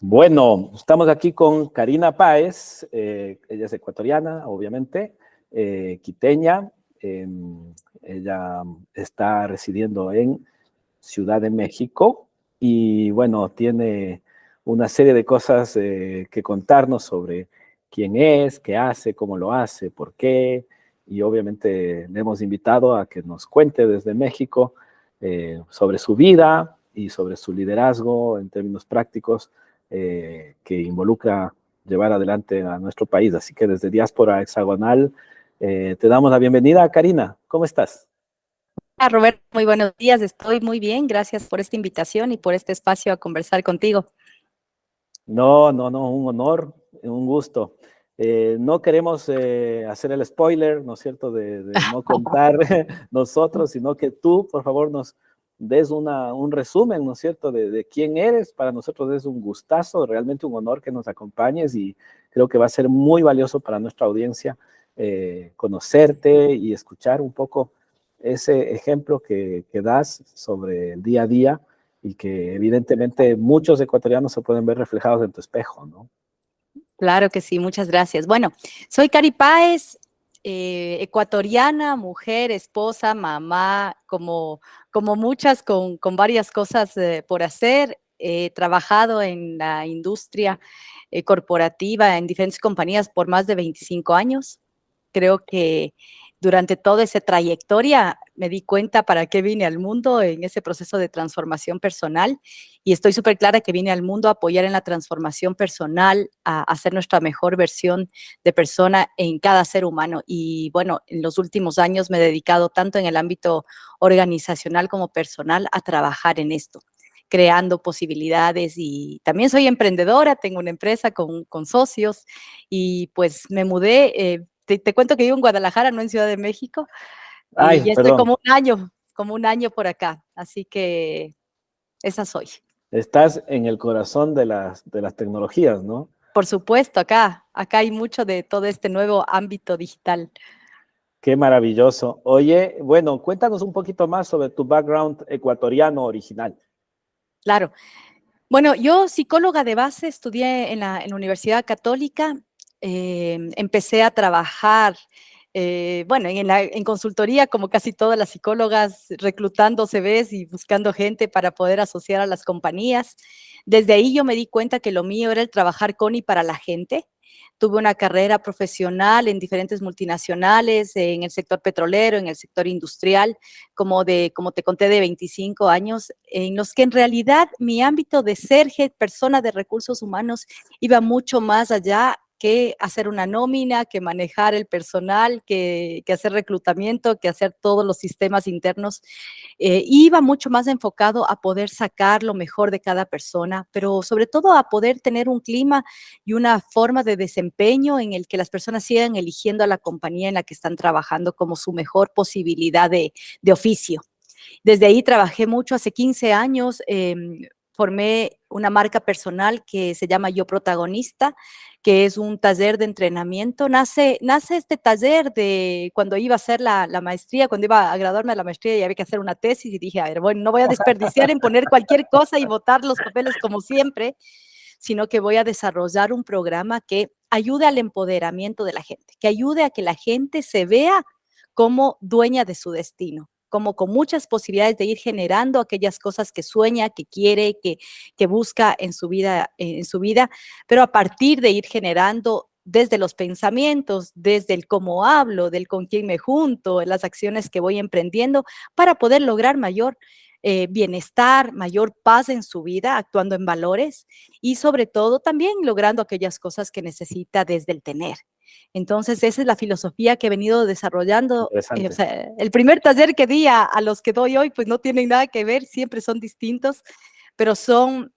Bueno, estamos aquí con Karina Páez, ella es ecuatoriana, obviamente, quiteña, ella está residiendo en Ciudad de México y bueno, tiene una serie de cosas que contarnos sobre quién es, qué hace, cómo lo hace, por qué, y obviamente le hemos invitado a que nos cuente desde México sobre su vida y sobre su liderazgo en términos prácticos que involucra llevar adelante a nuestro país. Así que desde Diáspora Hexagonal te damos la bienvenida. Karina, ¿cómo estás? Roberto, muy buenos días, estoy muy bien, gracias por esta invitación y por este espacio a conversar contigo. No, un honor, un gusto. No queremos hacer el spoiler, ¿no es cierto?, de no contar nosotros, sino que tú, por favor, nos des un resumen, ¿no es cierto?, de quién eres. Para nosotros es un gustazo, realmente un honor que nos acompañes y creo que va a ser muy valioso para nuestra audiencia conocerte y escuchar un poco ese ejemplo que das sobre el día a día y que evidentemente muchos ecuatorianos se pueden ver reflejados en tu espejo, ¿no? Claro que sí, muchas gracias. Bueno, soy Cari Páez, ecuatoriana, mujer, esposa, mamá, como muchas con varias cosas por hacer. He trabajado en la industria corporativa en diferentes compañías por más de 25 años. Creo que durante toda esa trayectoria me di cuenta para qué vine al mundo en ese proceso de transformación personal y estoy súper clara que vine al mundo a apoyar en la transformación personal, a hacer nuestra mejor versión de persona en cada ser humano. Y bueno, en los últimos años me he dedicado tanto en el ámbito organizacional como personal a trabajar en esto, creando posibilidades, y también soy emprendedora, tengo una empresa con socios y pues me mudé. Te cuento que vivo en Guadalajara, no en Ciudad de México, y Ay, ya estoy perdón, como un año por acá, así que esa soy. estás en el corazón de las tecnologías, ¿no? Por supuesto, acá hay mucho de todo este nuevo ámbito digital. Qué maravilloso. Oye, bueno, cuéntanos un poquito más sobre tu background ecuatoriano original. Claro. Bueno, yo psicóloga de base, estudié en la Universidad Católica, empecé a trabajar, bueno, en consultoría, como casi todas las psicólogas, reclutando CVs y buscando gente para poder asociar a las compañías. Desde ahí yo me di cuenta que lo mío era el trabajar con y para la gente. Tuve una carrera profesional en diferentes multinacionales, en el sector petrolero, en el sector industrial, como te conté, de 25 años, en los que en realidad mi ámbito de ser persona de recursos humanos iba mucho más allá que hacer una nómina, que manejar el personal, que hacer reclutamiento, que hacer todos los sistemas internos. Iba mucho más enfocado a poder sacar lo mejor de cada persona, pero sobre todo a poder tener un clima y una forma de desempeño en el que las personas sigan eligiendo a la compañía en la que están trabajando como su mejor posibilidad de oficio. Desde ahí trabajé mucho, hace 15 años, formé una marca personal que se llama Yo Protagonista, que es un taller de entrenamiento. Nace este taller de cuando iba a hacer la maestría, cuando iba a graduarme de la maestría y había que hacer una tesis, y dije, a ver, bueno, no voy a desperdiciar en poner cualquier cosa y botar los papeles como siempre, sino que voy a desarrollar un programa que ayude al empoderamiento de la gente, que ayude a que la gente se vea como dueña de su destino, como con muchas posibilidades de ir generando aquellas cosas que sueña, que quiere, que busca en su vida, pero a partir de ir generando desde los pensamientos, desde el cómo hablo, del con quién me junto, las acciones que voy emprendiendo, para poder lograr mayor bienestar, mayor paz en su vida, actuando en valores y sobre todo también logrando aquellas cosas que necesita desde el tener. Entonces, esa es la filosofía que he venido desarrollando. O Interesante. sea, el primer taller que di a los que doy hoy, pues no tienen nada que ver, siempre son distintos, pero son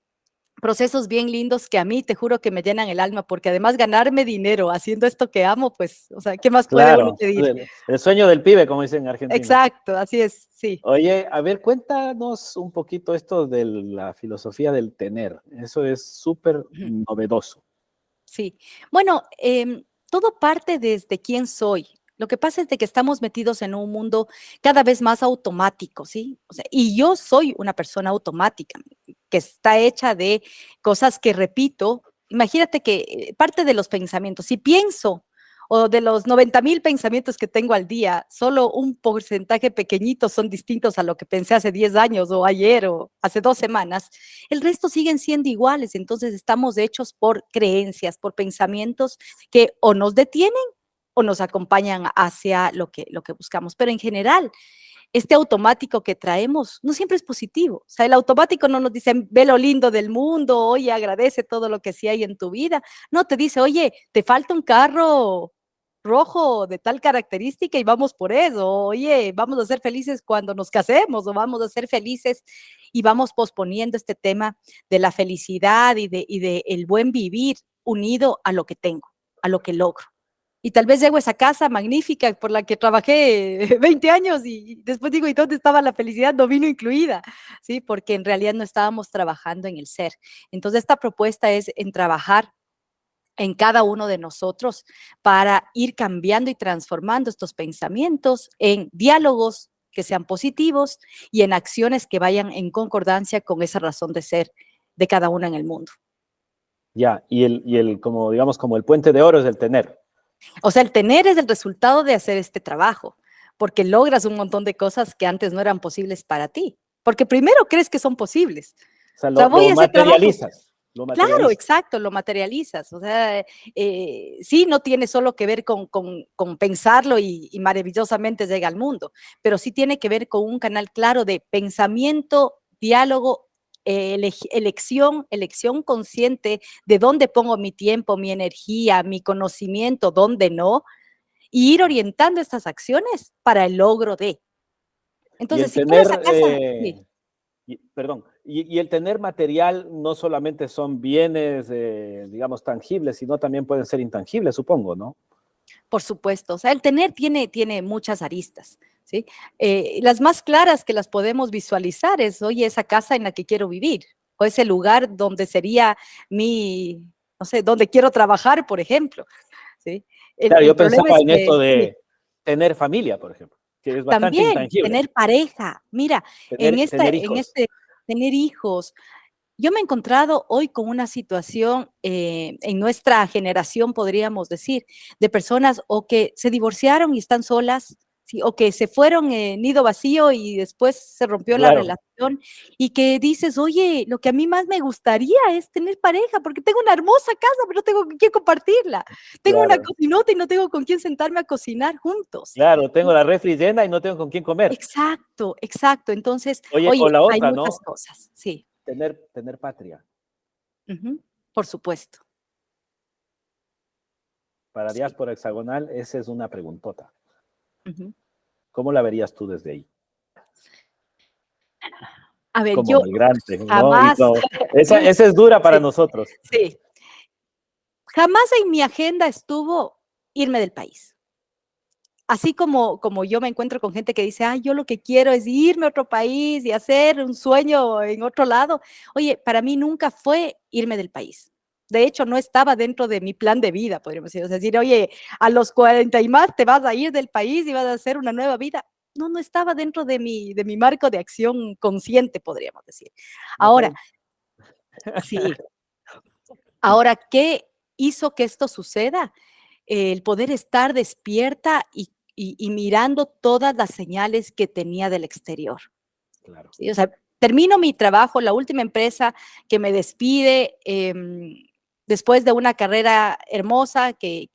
procesos bien lindos que a mí te juro que me llenan el alma, porque además ganarme dinero haciendo esto que amo, pues, o sea, ¿qué más puede uno Claro, pedir? el sueño del pibe, como dicen en Argentina. Exacto, así es, sí. Oye, a ver, cuéntanos un poquito esto de la filosofía del tener. Eso es súper novedoso. Sí. Bueno, todo parte desde quién soy. Lo que pasa es de que estamos metidos en un mundo cada vez más automático, ¿sí? O sea, y yo soy una persona automática. que está hecha de cosas que repito. Imagínate que parte de los pensamientos, si pienso, o de los 90,000 pensamientos que tengo al día, solo un porcentaje pequeñito son distintos a lo que pensé hace 10 años o ayer o hace 2 semanas, el resto siguen siendo iguales. Entonces estamos hechos por creencias, por pensamientos que o nos detienen o nos acompañan hacia lo que buscamos. Pero en general, este automático que traemos no siempre es positivo. O sea, el automático no nos dice, ve lo lindo del mundo, oye, agradece todo lo que sí hay en tu vida. No, te dice, oye, te falta un carro rojo de tal característica y vamos por eso. Oye, vamos a ser felices cuando nos casemos, o vamos a ser felices, y vamos posponiendo este tema de la felicidad y de el buen vivir unido a lo que tengo, a lo que logro. Y tal vez llego a esa casa magnífica por la que trabajé 20 años y después digo, ¿y dónde estaba la felicidad? No vino incluida, ¿sí? Porque en realidad no estábamos trabajando en el ser. Entonces, esta propuesta es en trabajar en cada uno de nosotros para ir cambiando y transformando estos pensamientos en diálogos que sean positivos y en acciones que vayan en concordancia con esa razón de ser de cada uno en el mundo. Ya, como digamos, como el puente de oro es el tener. O sea, el tener es el resultado de hacer este trabajo, porque logras un montón de cosas que antes no eran posibles para ti, porque primero crees que son posibles. O sea, O sea, voy lo a ese trabajo. materializas. Lo Claro, materializas. exacto, lo materializas. O sea, sí, no tiene solo que ver con pensarlo y maravillosamente llega al mundo, pero sí tiene que ver con un canal claro de pensamiento, diálogo, elección consciente de dónde pongo mi tiempo, mi energía, mi conocimiento, dónde no, y ir orientando estas acciones para el logro de. Y Entonces, el si quiero tener, esa casa, sí. perdón, y el tener material no solamente son bienes, digamos, tangibles, sino también pueden ser intangibles, supongo, ¿no? Por supuesto, o sea, el tener tiene muchas aristas, ¿sí? Las más claras que las podemos visualizar es, oye, esa casa en la que quiero vivir, o ese lugar donde sería mi, no sé, donde quiero trabajar, por ejemplo, ¿sí? Claro, El yo problema pensaba es en esto que sí, de tener familia, por ejemplo, que es bastante también intangible. tener pareja, mira, Tener hijos. tener hijos. Yo me he encontrado hoy con una situación en nuestra generación, podríamos decir, de personas o que se divorciaron y están solas, ¿sí? O que se fueron en nido vacío y después se rompió la Claro, relación, y que dices, oye, lo que a mí más me gustaría es tener pareja, porque tengo una hermosa casa, pero no tengo con quién compartirla. Tengo una claro, cocinota y no tengo con quién sentarme a cocinar juntos. claro, tengo la refri llena y no tengo con quién comer. Exacto, exacto. Entonces, Oye, o oye, la hay otra, muchas ¿no? cosas, sí. Tener patria. Ujú, por supuesto. Para Sí. diáspora hexagonal, esa es una preguntota. Ujú. ¿Cómo la verías tú desde ahí? A ver, Como yo migrante, ¿no? jamás, Esa es dura para sí, nosotros. sí, jamás en mi agenda estuvo irme del país. Así como yo me encuentro con gente que dice, ay, yo lo que quiero es irme a otro país y hacer un sueño en otro lado. Oye, para mí nunca fue irme del país. De hecho, no estaba dentro de mi plan de vida, podríamos decir. O sea, decir, oye, a los 40 y más te vas a ir del país y vas a hacer una nueva vida. No, no estaba dentro de mi marco de acción consciente, podríamos decir. Ahora, Ok. sí, ahora, ¿qué hizo que esto suceda? El poder estar despierta y mirando todas las señales que tenía del exterior. Claro. ¿Sí? O sea, termino mi trabajo, la última empresa que me despide después de una carrera hermosa que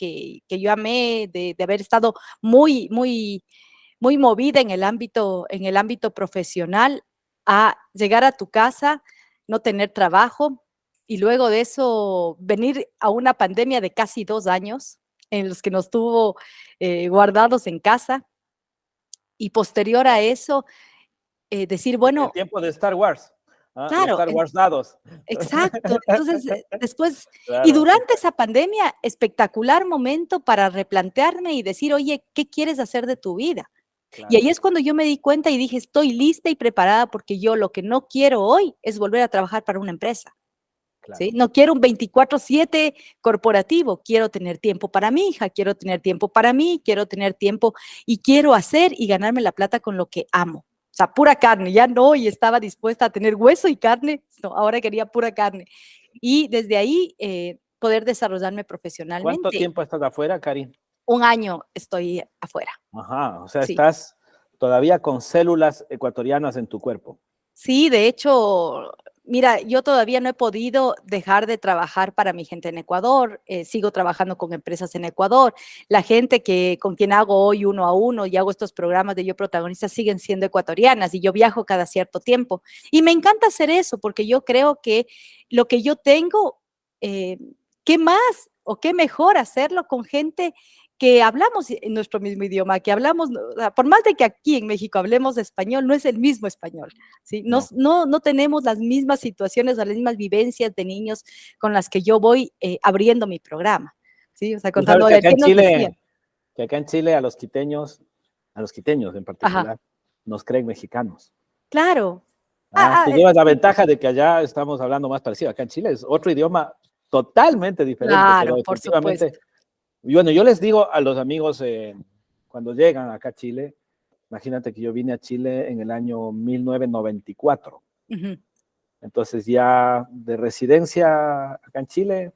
yo amé, de haber estado muy movida en el ámbito profesional, a llegar a tu casa, no tener trabajo, y luego de eso venir a una pandemia de casi 2 años en los que nos tuvo guardados en casa, y posterior a eso decir, El bueno, tiempo de Star Wars, ¿ah? De claro, Star Wars dados. exacto. Entonces, después, y Claro, durante esa pandemia, espectacular momento para replantearme y decir, oye, ¿qué quieres hacer de tu vida? Y claro, ahí es cuando yo me di cuenta y dije, estoy lista y preparada, porque yo lo que no quiero hoy es volver a trabajar para una empresa, ¿sí? claro. No quiero un 24/7 corporativo, quiero tener tiempo para mi hija, quiero tener tiempo para mí, quiero tener tiempo y quiero hacer y ganarme la plata con lo que amo. O sea, pura carne, ya no, y estaba dispuesta a tener hueso y carne, no, ahora quería pura carne. Y desde ahí poder desarrollarme ¿Cuánto profesionalmente. tiempo estás afuera, Karin? 1 año estoy afuera, Ajá, o sea, sí. estás todavía con células ecuatorianas en tu cuerpo. Sí, de hecho, mira, yo todavía no he podido dejar de trabajar para mi gente en Ecuador, sigo trabajando con empresas en Ecuador, la gente con quien hago hoy 1 a 1 y hago estos programas de Yo Protagonista siguen siendo ecuatorianas y yo viajo cada cierto tiempo. Y me encanta hacer eso porque yo creo que lo que yo tengo, eh, ¿qué más o qué mejor hacerlo con gente que hablamos en nuestro mismo idioma, que hablamos, o sea, por más de que aquí en México hablemos español, no es el mismo español. ¿Sí? No. No tenemos las mismas situaciones o las mismas vivencias de niños con las que yo voy abriendo mi programa. ¿Sí? O sea, Tú sabes contando, ¿qué nos decía? que acá en Chile a los quiteños en Ajá, particular, nos creen mexicanos. claro. Tú llevas la Sí, ventaja de que allá estamos hablando más parecido. Acá en Chile es otro idioma totalmente diferente, pero claro, por efectivamente, supuesto. y bueno, yo les digo a los amigos cuando llegan acá a Chile, imagínate que yo vine a Chile en el año 1994. Ujú, Entonces ya de residencia acá en Chile,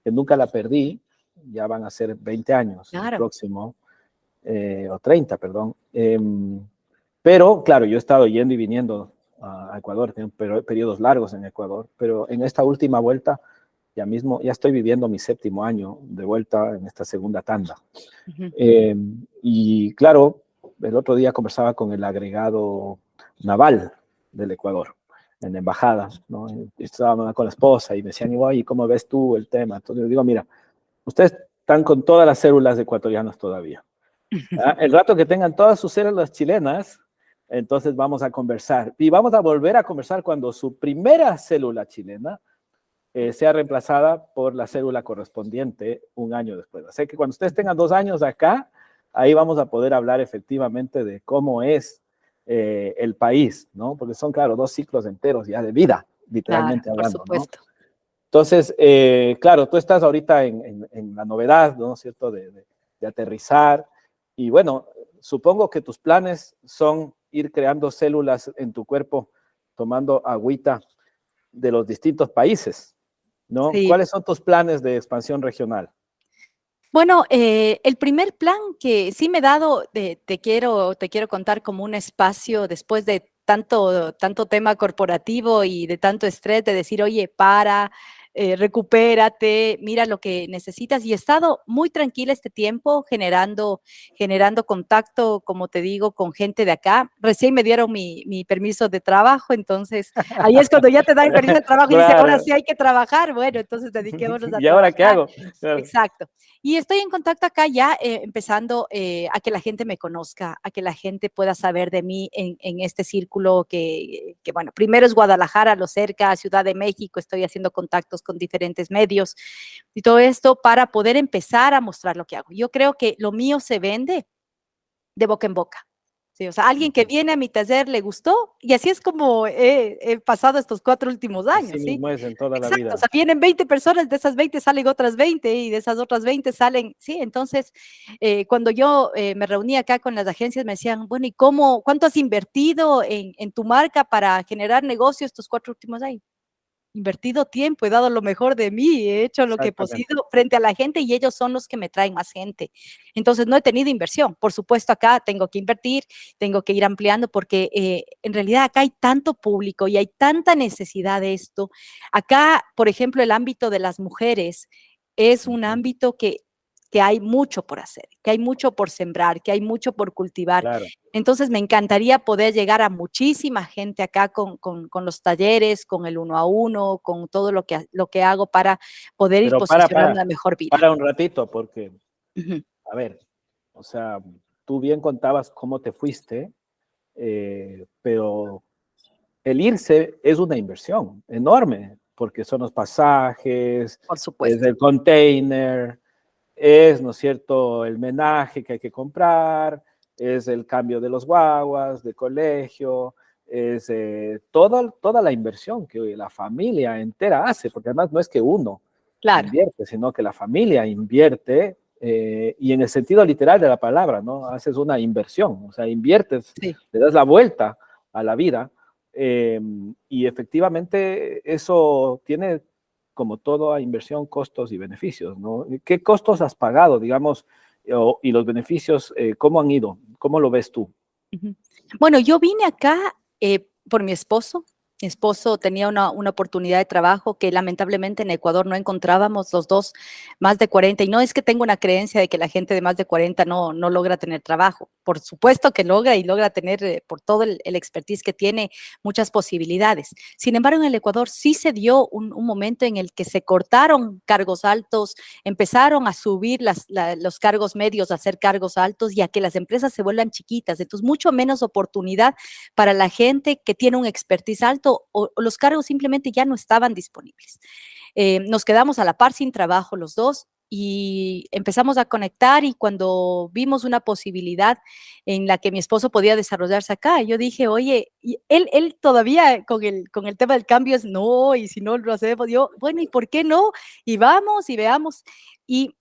que nunca la perdí, ya van a ser 20 años el claro. próximo, o 30, perdón. Pero claro, yo he estado yendo y viniendo a Ecuador, tengo periodos largos en Ecuador, pero en esta última vuelta ya estoy viviendo mi 7º año de vuelta en esta segunda tanda. Ujú, Y claro, el otro día conversaba con el agregado naval del Ecuador en la embajada, ¿no? Estaba con la esposa y me decían, oye, ¿cómo ves tú el tema? Entonces yo digo, mira, ustedes están con todas las células ecuatorianas todavía. El rato que tengan todas sus células chilenas, entonces vamos a conversar. Y vamos a volver a conversar cuando su primera célula chilena sea reemplazada por la célula correspondiente 1 año después. Así que cuando ustedes tengan 2 años acá, ahí vamos a poder hablar efectivamente de cómo es el país, ¿no? Porque son, claro, 2 ciclos enteros ya de vida, claro, literalmente por hablando, ¿no? supuesto. Entonces, claro, tú estás ahorita en la novedad, ¿no es cierto?, de aterrizar. Y bueno, supongo que tus planes son ir creando células en tu cuerpo, tomando agüita de los distintos países, ¿no? Sí. ¿Cuáles son tus planes de expansión regional? Bueno, el primer plan que sí me he dado, te quiero contar como un espacio después de tanto tema corporativo y de tanto estrés, de decir, oye, recupérate, mira lo que necesitas. Y he estado muy tranquila este tiempo generando contacto, como te digo, con gente de acá. Recién me dieron mi permiso de trabajo, entonces ahí es cuando ya te dan el permiso de trabajo y dice, ahora Claro. sí hay que trabajar. Bueno, entonces dediquémonos a ¿Y ahora qué trabajar. hago? Claro. Exacto. Y estoy en contacto acá ya, empezando a que la gente me conozca, a que la gente pueda saber de mí en este círculo bueno, primero es Guadalajara, lo cerca, Ciudad de México, estoy haciendo contactos con diferentes medios y todo esto para poder empezar a mostrar lo que hago. Yo creo que lo mío se vende de boca en boca. Sí, o sea, alguien que viene a mi taller le gustó y así es como he pasado estos 4 últimos Así años, ¿sí? mismo es en toda la Exacto, o vida. sea, vienen 20 personas, de esas 20 salen otras 20 y de esas otras 20 salen, sí, entonces, cuando yo me reuní acá con las agencias, me decían, bueno, ¿y cuánto has invertido en tu marca para generar negocio estos 4 últimos años? Invertido tiempo, he dado lo mejor de mí, he hecho lo que he Exactamente. podido frente a la gente y ellos son los que me traen más gente. Entonces, no he tenido inversión. Por supuesto, acá tengo que invertir, tengo que ir ampliando porque en realidad acá hay tanto público y hay tanta necesidad de esto. Acá, por ejemplo, el ámbito de las mujeres es un ámbito que hay mucho por hacer, que hay mucho por sembrar, que hay mucho por cultivar. Claro. Entonces, me encantaría poder llegar a muchísima gente acá con los talleres, con el 1 a 1, con todo lo que hago para poder ir Pero posicionando una mejor vida. para un ratito, porque, Ujú, a ver, o sea, tú bien contabas cómo te fuiste, pero el irse es una inversión enorme, porque son los pasajes, por es supuesto, el container, es, ¿no es cierto?, el menaje que hay que comprar, es el cambio de los guaguas, de colegio, es toda la inversión que la familia entera hace, porque además no es que uno claro, invierte, sino que la familia invierte, y en el sentido literal de la palabra, ¿no? Haces una inversión, o sea, inviertes, sí, le das la vuelta a la vida. Y efectivamente eso tiene, como toda inversión, costos y beneficios, ¿no? ¿Qué costos has pagado, digamos, y los beneficios, cómo han ido? ¿Cómo lo ves tú? Bueno, yo vine acá por mi esposo. Mi esposo tenía una oportunidad de trabajo que lamentablemente en Ecuador no encontrábamos los dos más de 40. Y no es que tengo una creencia de que la gente de más de 40 no logra tener trabajo. Por supuesto que logra y logra tener, por todo el expertise que tiene, muchas posibilidades. Sin embargo, en el Ecuador sí se dio un momento en el que se cortaron cargos altos, empezaron a subir los cargos medios a ser cargos altos y a que las empresas se vuelvan chiquitas. Entonces, mucho menos oportunidad para la gente que tiene un expertise alto o los cargos simplemente ya no estaban disponibles. Nos quedamos a la par sin trabajo los dos y empezamos a conectar y cuando vimos una posibilidad en la que mi esposo podía desarrollarse acá, yo dije, oye, y él todavía con el tema del cambio es no, y si no lo hacemos, yo, bueno, ¿y por qué no? Y vamos y veamos. Y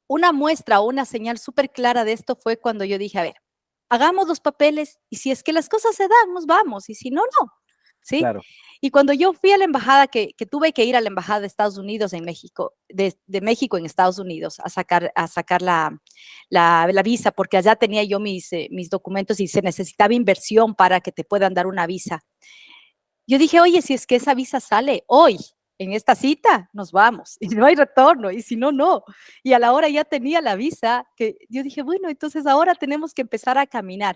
una muestra o una señal súper clara de esto fue cuando yo dije, a ver, hagamos los papeles y si es que las cosas se dan, nos vamos y si no, no. ¿Sí? Claro. Y cuando yo fui a la embajada, que tuve que ir a la embajada de Estados Unidos en México, de México en Estados Unidos, a sacar la visa, porque allá tenía yo mis documentos y se necesitaba inversión para que te puedan dar una visa. Yo dije, oye, si es que esa visa sale hoy, en esta cita, nos vamos, y no hay retorno, y si no, no. Y a la hora ya tenía la visa, que yo dije, bueno, entonces ahora tenemos que empezar a caminar.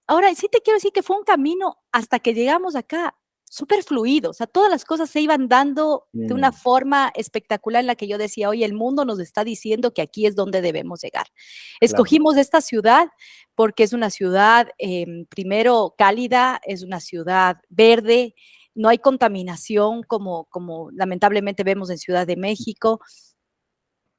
Ahora, sí te quiero decir que fue un camino hasta que llegamos acá, súper fluido, o sea, todas las cosas se iban dando de una forma espectacular en la que yo decía, oye, el mundo nos está diciendo que aquí es donde debemos llegar. Claro. Escogimos esta ciudad porque es una ciudad, primero, cálida, es una ciudad verde, no hay contaminación como lamentablemente vemos en Ciudad de México.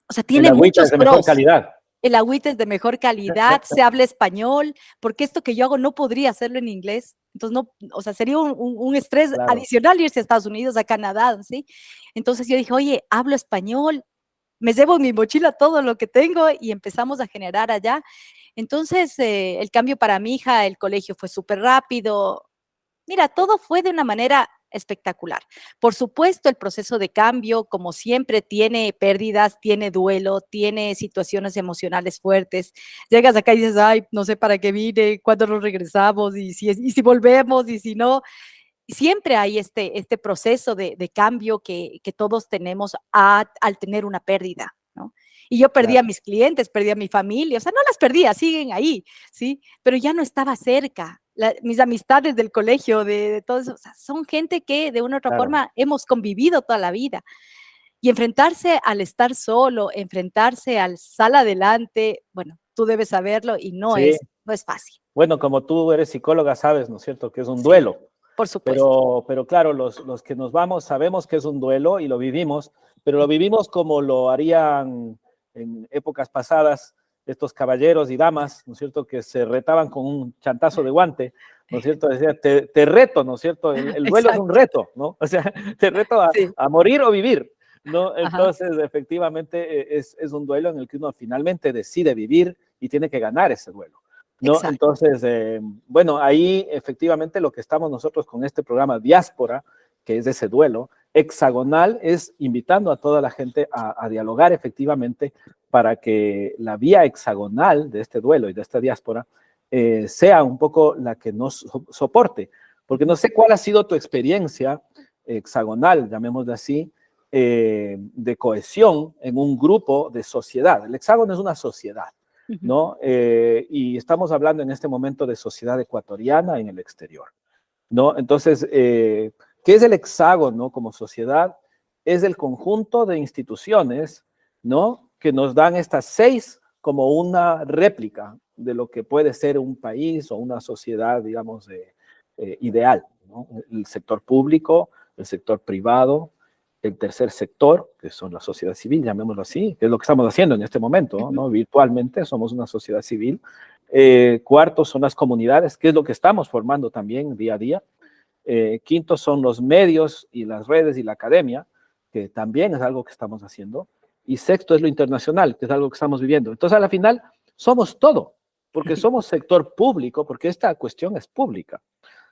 O sea, El tiene agüita es muchos de mejor pros. calidad. El agüita es de mejor calidad, se habla español, porque esto que yo hago no podría hacerlo en inglés. Entonces, no, o sea, sería un estrés Claro. adicional irse a Estados Unidos, a Canadá, ¿sí? Entonces yo dije, oye, hablo español, me llevo en mi mochila todo lo que tengo y empezamos a generar allá. Entonces, el cambio para mi hija, el colegio fue súper rápido. Mira, todo fue de una manera espectacular. Por supuesto, el proceso de cambio, como siempre, tiene pérdidas, tiene duelo, tiene situaciones emocionales fuertes. Llegas acá y dices, ay, no sé para qué vine, cuándo nos regresamos, y si volvemos, y si no. Siempre hay este proceso de cambio que todos tenemos al tener una pérdida, ¿no? Y yo perdí Claro. a mis clientes, perdí a mi familia, o sea, no las perdía, siguen ahí, ¿sí? Pero ya no estaba cerca. Mis amistades del colegio, de todo eso, o sea, son gente que de una u otra Claro. forma hemos convivido toda la vida. Y enfrentarse al estar solo, enfrentarse al sal adelante, bueno, tú debes saberlo y Sí. no es fácil. Bueno, como tú eres psicóloga, sabes, ¿no es cierto?, que es un Sí, duelo. por supuesto. Pero claro, los que nos vamos sabemos que es un duelo y lo vivimos, pero lo vivimos como lo harían en épocas pasadas estos caballeros y damas, ¿no es cierto?, que se retaban con un chantazo de guante, ¿no es cierto? Decía, te reto, ¿no es cierto? El duelo es un Exacto. reto, ¿no? O sea, te reto Sí. a morir o vivir, ¿no? Ajá. Entonces, efectivamente, es un duelo en el que uno finalmente decide vivir y tiene que ganar ese duelo. ¿No? Exacto. Entonces, bueno, ahí efectivamente lo que estamos nosotros con este programa Diáspora, que es ese duelo, hexagonal, es invitando a toda la gente a dialogar efectivamente para que la vía hexagonal de este duelo y de esta diáspora sea un poco la que nos soporte. Porque no sé cuál ha sido tu experiencia hexagonal, llamémoslo así, de cohesión en un grupo de sociedad. El hexágono es una sociedad. Ujú. ¿No? Y estamos hablando en este momento de sociedad ecuatoriana en el exterior, ¿no? Entonces, ¿qué es el hexágono como sociedad? Es el conjunto de instituciones, ¿no?, que nos dan estas 6 como una réplica de lo que puede ser un país o una sociedad, digamos, ideal, ¿no? El sector público, el sector privado, el tercer sector, que son la sociedad civil, llamémoslo así, que es lo que estamos haciendo en este momento, Ujú. ¿no? Virtualmente somos una sociedad civil. Cuarto son las comunidades, que es lo que estamos formando también día a día. Quinto son los medios y las redes y la academia, que también es algo que estamos haciendo. Y sexto es lo internacional, que es algo que estamos viviendo. Entonces, a la final, somos todo, porque somos sector público, porque esta cuestión es pública.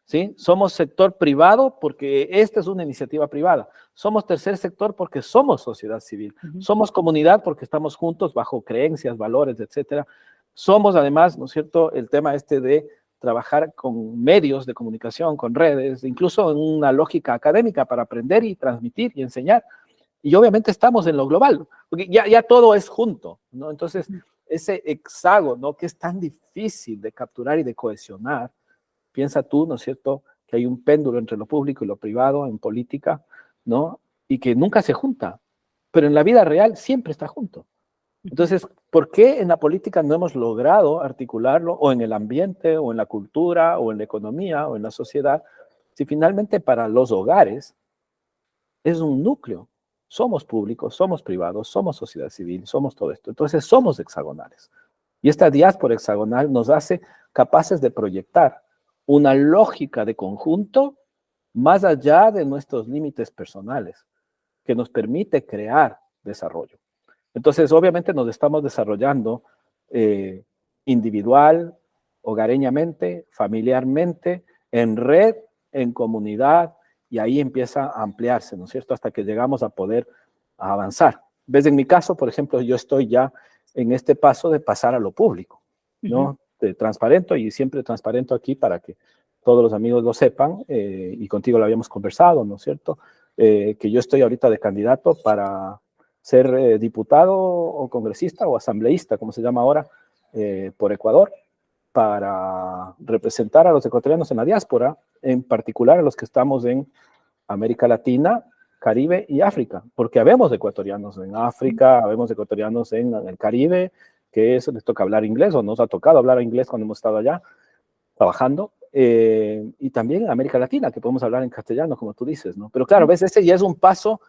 ¿sí? Somos sector privado porque esta es una iniciativa privada. Somos tercer sector porque somos sociedad civil. Somos comunidad porque estamos juntos bajo creencias, valores, etcétera. Somos además, ¿no es cierto?, el tema este de trabajar con medios de comunicación, con redes, incluso en una lógica académica para aprender y transmitir y enseñar. Y obviamente estamos en lo global, porque ya todo es junto, ¿no? Entonces, ese hexágono que es tan difícil de capturar y de cohesionar, piensa tú, ¿no es cierto?, que hay un péndulo entre lo público y lo privado en política, ¿no? Y que nunca se junta, pero en la vida real siempre está junto. Entonces, ¿por qué en la política no hemos logrado articularlo, o en el ambiente, o en la cultura, o en la economía, o en la sociedad, si finalmente para los hogares es un núcleo? Somos públicos, somos privados, somos sociedad civil, somos todo esto. Entonces, somos hexagonales. Y esta diáspora hexagonal nos hace capaces de proyectar una lógica de conjunto más allá de nuestros límites personales, que nos permite crear desarrollo. Entonces, obviamente nos estamos desarrollando individual, hogareñamente, familiarmente, en red, en comunidad, y ahí empieza a ampliarse, ¿no es cierto?, hasta que llegamos a poder avanzar. ¿Ves? En mi caso, por ejemplo, yo estoy ya en este paso de pasar a lo público, ¿no? De transparento, y siempre transparento aquí para que todos los amigos lo sepan, y contigo lo habíamos conversado, ¿no es cierto?, que yo estoy ahorita de candidato para ser diputado o congresista o asambleísta, como se llama ahora, por Ecuador, para representar a los ecuatorianos en la diáspora, en particular a los que estamos en América Latina, Caribe y África, porque habemos ecuatorianos en África, habemos ecuatorianos en el Caribe, que eso les toca hablar inglés, o nos ha tocado hablar inglés cuando hemos estado allá trabajando, y también en América Latina, que podemos hablar en castellano, como tú dices, ¿no? Pero claro, ves, ese ya es un paso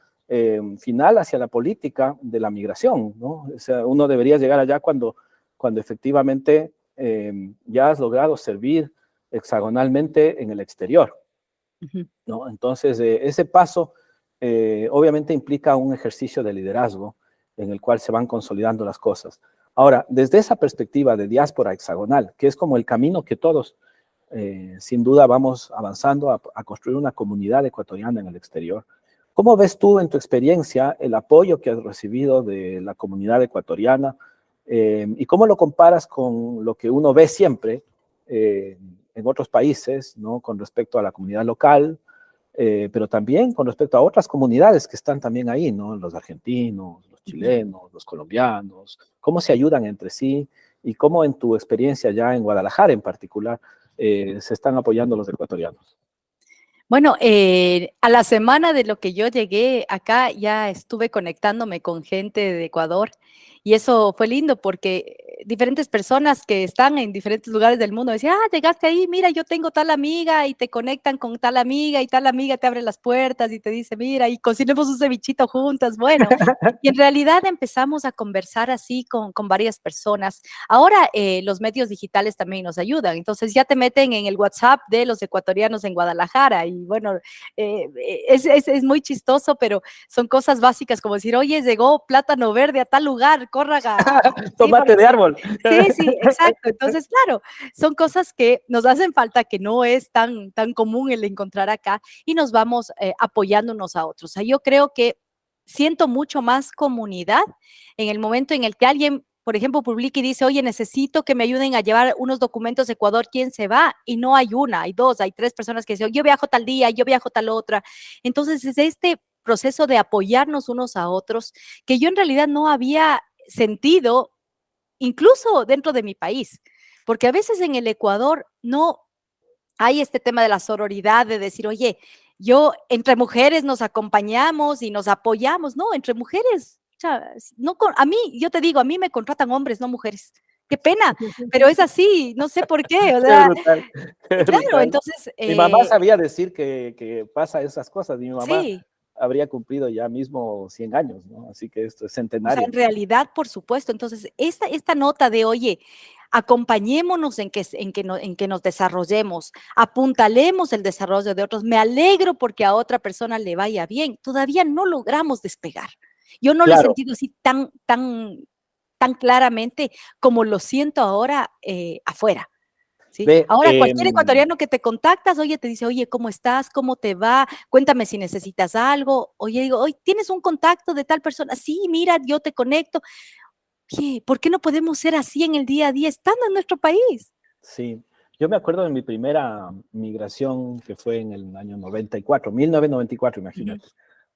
final hacia la política de la migración, ¿no? O sea, uno debería llegar allá cuando efectivamente ya has logrado servir hexagonalmente en el exterior, ¿no? Entonces, ese paso obviamente implica un ejercicio de liderazgo en el cual se van consolidando las cosas. Ahora, desde esa perspectiva de diáspora hexagonal, que es como el camino que todos, sin duda, vamos avanzando a construir una comunidad ecuatoriana en el exterior, ¿cómo ves tú en tu experiencia el apoyo que has recibido de la comunidad ecuatoriana, y cómo lo comparas con lo que uno ve siempre en otros países, ¿no?, con respecto a la comunidad local, pero también con respecto a otras comunidades que están también ahí, ¿no?, los argentinos, los chilenos, los colombianos, cómo se ayudan entre sí, y cómo en tu experiencia ya en Guadalajara en particular se están apoyando los ecuatorianos? Bueno, a la semana de lo que yo llegué acá, ya estuve conectándome con gente de Ecuador, y eso fue lindo porque diferentes personas que están en diferentes lugares del mundo decían, llegaste ahí, mira, yo tengo tal amiga, y te conectan con tal amiga, y tal amiga te abre las puertas y te dice, mira, y cocinemos un cevichito juntas. Bueno, y en realidad empezamos a conversar así con varias personas. Ahora los medios digitales también nos ayudan, entonces ya te meten en el WhatsApp de los ecuatorianos en Guadalajara, y bueno, es muy chistoso, pero son cosas básicas como decir, oye, llegó plátano verde a tal lugar, corran sí, Tomate de árbol. sí, sí, exacto. Entonces, claro, son cosas que nos hacen falta, que no es tan común el encontrar acá, y nos vamos apoyando unos a otros. O sea, yo creo que siento mucho más comunidad en el momento en el que alguien, por ejemplo, publica y dice, oye, necesito que me ayuden a llevar unos documentos de Ecuador, ¿quién se va? Y no hay una, hay dos, hay tres personas que dicen, yo viajo tal día, yo viajo tal otra. Entonces, es este proceso de apoyarnos unos a otros que yo en realidad no había sentido, incluso dentro de mi país, porque a veces en el Ecuador no hay este tema de la sororidad, de decir, oye, yo entre mujeres nos acompañamos y nos apoyamos, no, entre mujeres, o sea, no, a mí, yo te digo, a mí me contratan hombres, no mujeres. Qué pena, pero es así, no sé por qué, o Qué sea, brutal, qué claro, brutal. entonces, Mi mamá sabía decir que pasa esas cosas. Mi mamá sí. habría cumplido ya mismo 100 años, ¿no? Así que esto es O sea, centenario. en realidad, por supuesto. Entonces, esta nota de, oye, acompañémonos en que nos desarrollemos, apuntalemos el desarrollo de otros. Me alegro porque a otra persona le vaya bien. Todavía no logramos despegar. Yo no lo he Claro, sentido así tan claramente como lo siento ahora afuera. ¿sí? Ve, Ahora, cualquier ecuatoriano que te contactas, oye, te dice, oye, ¿cómo estás? ¿Cómo te va? Cuéntame si necesitas algo. Oye, digo, oye, ¿tienes un contacto de tal persona? Sí, mira, yo te conecto. Oye, ¿por qué no podemos ser así en el día a día estando en nuestro país? sí, yo me acuerdo de mi primera migración que fue en el año 94, 1994, Ujú. imagínate,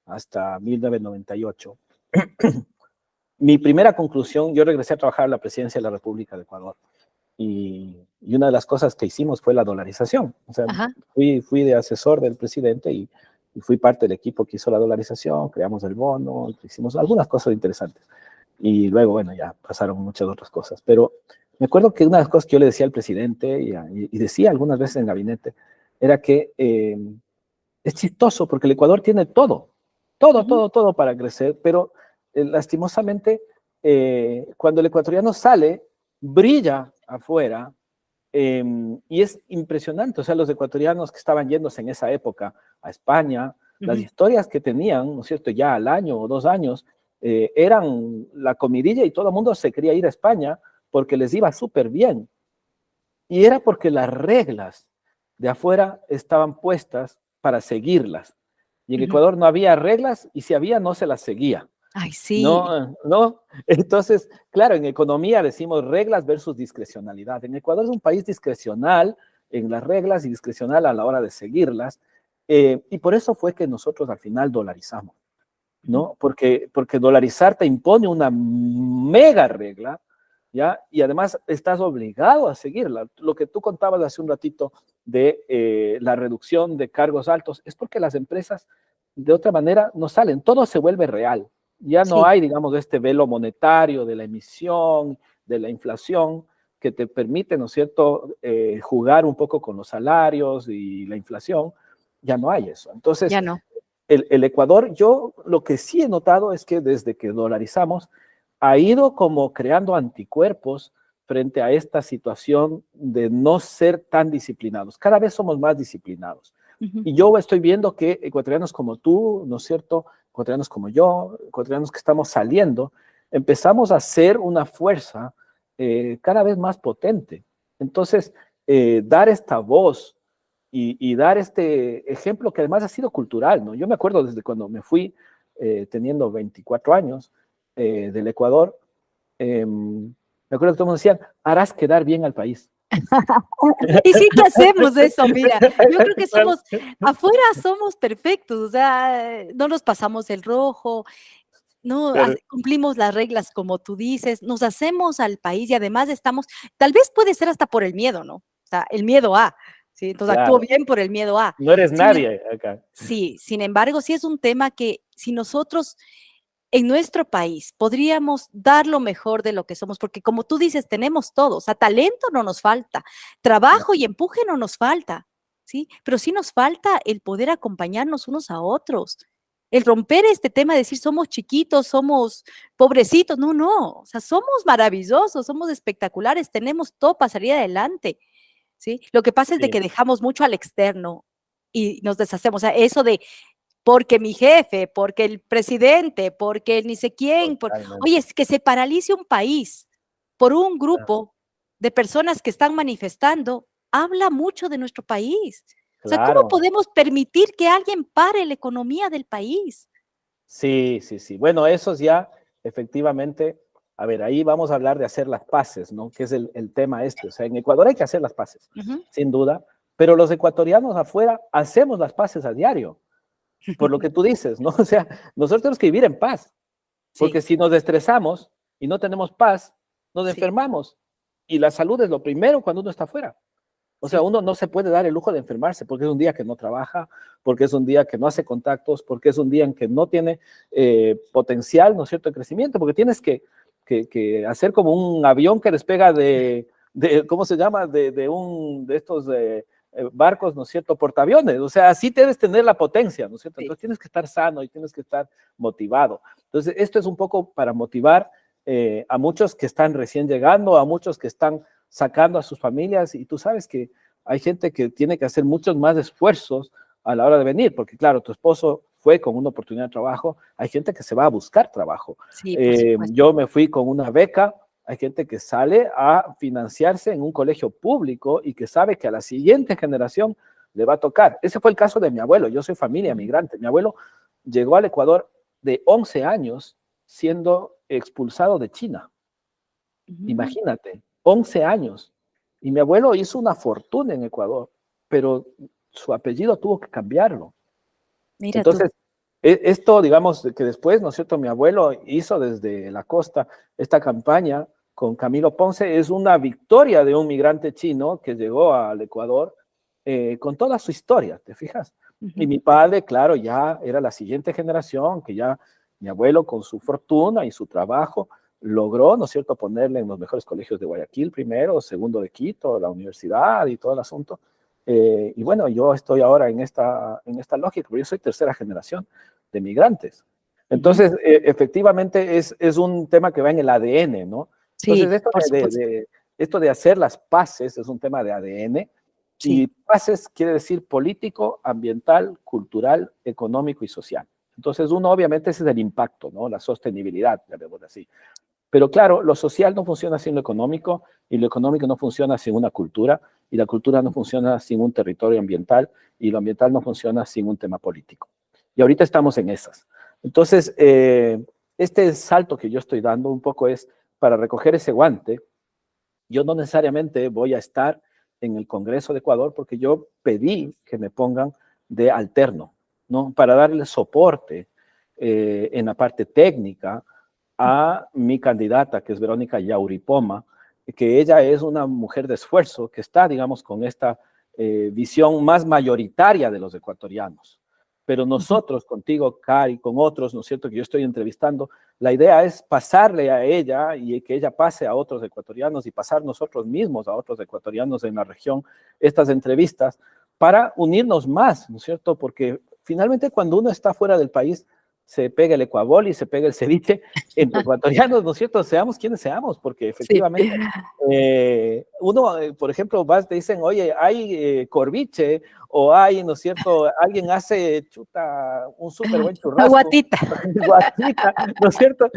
hasta 1998. Mi primera conclusión, yo regresé a trabajar a la presidencia de la República de Ecuador y una de las cosas que hicimos fue la dolarización. O sea, Ajá, fui de asesor del presidente y fui parte del equipo que hizo la dolarización, creamos el bono, hicimos algunas cosas interesantes. Y luego, bueno, ya pasaron muchas otras cosas. Pero me acuerdo que una de las cosas que yo le decía al presidente y decía algunas veces en el gabinete era que es chistoso porque el Ecuador tiene todo, todo, ujú, todo, todo para crecer, pero lastimosamente cuando el ecuatoriano sale, brilla afuera y es impresionante, o sea, los ecuatorianos que estaban yéndose en esa época a España, las ujú. historias que tenían, ¿no es cierto?, ya al año o 2 años, eran la comidilla y todo el mundo se quería ir a España porque les iba súper bien. Y era porque las reglas de afuera estaban puestas para seguirlas. Y en Ujú. Ecuador no había reglas y si había no se las seguía. Ay, sí. No, no. Entonces, claro, en economía decimos reglas versus discrecionalidad. En Ecuador es un país discrecional en las reglas y discrecional a la hora de seguirlas. Y por eso fue que nosotros al final dolarizamos, Ujú. ¿no? Porque dolarizar te impone una mega regla, ¿ya? Y además estás obligado a seguirla. Lo que tú contabas hace un ratito de la reducción de cargos altos es porque las empresas de otra manera no salen, todo se vuelve real. Ya no Sí, hay, digamos, este velo monetario de la emisión, de la inflación, que te permite, ¿no es cierto?, jugar un poco con los salarios y la inflación. Ya no hay eso. Entonces, ya no. el Ecuador, yo lo que sí he notado es que desde que dolarizamos, ha ido como creando anticuerpos frente a esta situación de no ser tan disciplinados. Cada vez somos más disciplinados. Ujú. Y yo estoy viendo que ecuatorianos como tú, ¿no es cierto? Ecuatorianos como yo, ecuatorianos que estamos saliendo, empezamos a ser una fuerza cada vez más potente. Entonces, dar esta voz y dar este ejemplo que además ha sido cultural, ¿no? Yo me acuerdo desde cuando me fui teniendo 24 años del Ecuador, me acuerdo que todos me decían, harás quedar bien al país. Y sí que hacemos eso, mira, yo creo que somos, afuera somos perfectos, o sea, no nos pasamos el rojo, no Claro, cumplimos las reglas como tú dices, nos hacemos al país y además estamos, tal vez puede ser hasta por el miedo, ¿no? O sea, el miedo a, ¿sí? Entonces actúo claro, bien por el miedo a. no eres Sin em nadie acá. Sí, sin embargo, sí es un tema que si nosotros en nuestro país podríamos dar lo mejor de lo que somos, porque como tú dices, tenemos todo, o sea, talento no nos falta, No, trabajo y empuje no nos falta, ¿sí? Pero sí nos falta el poder acompañarnos unos a otros, el romper este tema de decir somos chiquitos, somos pobrecitos, no, no, o sea, somos maravillosos, somos espectaculares, tenemos todo para salir adelante, ¿sí? Lo que pasa es de sí, que dejamos mucho al externo y nos deshacemos, o sea, eso de porque mi jefe, porque el presidente, porque el ni sé quién, oye, totalmente. es que se paralice un país por un Ah, grupo de personas que están manifestando, habla mucho de nuestro país. O sea, ¿cómo claro, podemos permitir que alguien pare la economía del país? sí, sí, sí. Bueno, esos ya efectivamente, a ver, ahí vamos a hablar de hacer las paces, ¿no? Que es el tema este. O sea, en Ecuador hay que hacer las paces, Ujú. sin duda, pero los ecuatorianos afuera hacemos las paces a diario, por lo que tú dices, ¿no? O sea, nosotros tenemos que vivir en paz, porque Sí, si nos estresamos y no tenemos paz, nos sí, enfermamos. Y la salud es lo primero cuando uno está afuera. O sea, sí, uno no se puede dar el lujo de enfermarse porque es un día que no trabaja, porque es un día que no hace contactos, porque es un día en que no tiene potencial, ¿no es cierto?, de crecimiento, porque tienes que hacer como un avión que despega ¿cómo se llama?, de estos barcos, ¿no es cierto?, portaaviones. O sea, así debes tener la potencia, ¿no es cierto? sí. Entonces tienes que estar sano y tienes que estar motivado. Entonces, esto es un poco para motivar a muchos que están recién llegando, a muchos que están sacando a sus familias y tú sabes que hay gente que tiene que hacer muchos más esfuerzos a la hora de venir, porque claro, tu esposo fue con una oportunidad de trabajo, hay gente que se va a buscar trabajo. Sí, por supuesto. Yo me fui con una beca hay gente que sale a financiarse en un colegio público y que sabe que a la siguiente generación le va a tocar. Ese fue el caso de mi abuelo. Yo soy familia migrante. Mi abuelo llegó al Ecuador de 11 años siendo expulsado de China. Imagínate, 11 años. Y mi abuelo hizo una fortuna en Ecuador, pero su apellido tuvo que cambiarlo. Mira Entonces, tú. esto, digamos, que después, ¿no es cierto?, mi abuelo hizo desde la costa esta campaña con Camilo Ponce, es una victoria de un migrante chino que llegó al Ecuador con toda su historia, ¿te fijas? Y mi padre, claro, ya era la siguiente generación, que ya mi abuelo con su fortuna y su trabajo logró, ¿no es cierto?, ponerle en los mejores colegios de Guayaquil primero, segundo de Quito, la universidad y todo el asunto. Y bueno, yo estoy ahora en esta lógica, porque yo soy tercera generación de migrantes. Entonces, efectivamente, es un tema que va en el ADN, ¿no? Sí, Entonces, por supuesto. esto de hacer las paces es un tema de ADN, y Sí. paces quiere decir político, ambiental, cultural, económico y social. Entonces, uno obviamente ese es el impacto, ¿no? La sostenibilidad, llamémoslo así. Pero claro, lo social no funciona sin lo económico, y lo económico no funciona sin una cultura, y la cultura no funciona sin un territorio ambiental, y lo ambiental no funciona sin un tema político. Y ahorita estamos en esas. Entonces, este salto que yo estoy dando un poco es para recoger ese guante. Yo no necesariamente voy a estar en el Congreso de Ecuador porque yo pedí que me pongan de alterno, ¿no? Para darle soporte en la parte técnica a mi candidata, que es Verónica Yauripoma, que ella es una mujer de esfuerzo, que está, digamos, con esta visión más mayoritaria de los ecuatorianos. Pero nosotros, contigo, Cari, con otros, ¿no es cierto?, que yo estoy entrevistando, la idea es pasarle a ella y que ella pase a otros ecuatorianos y pasar nosotros mismos a otros ecuatorianos en la región estas entrevistas para unirnos más, ¿no es cierto? Porque finalmente cuando uno está fuera del país, se pega el ecuabol y se pega el ceviche entre ecuatorianos, ¿no es cierto? Seamos quienes seamos, porque Sí. efectivamente uno, por ejemplo, vas, te dicen, oye, hay corviche, o hay, ¿no es cierto? Alguien hace, chuta, un súper buen churrasco, Aguatita. guatita, ¿no es cierto?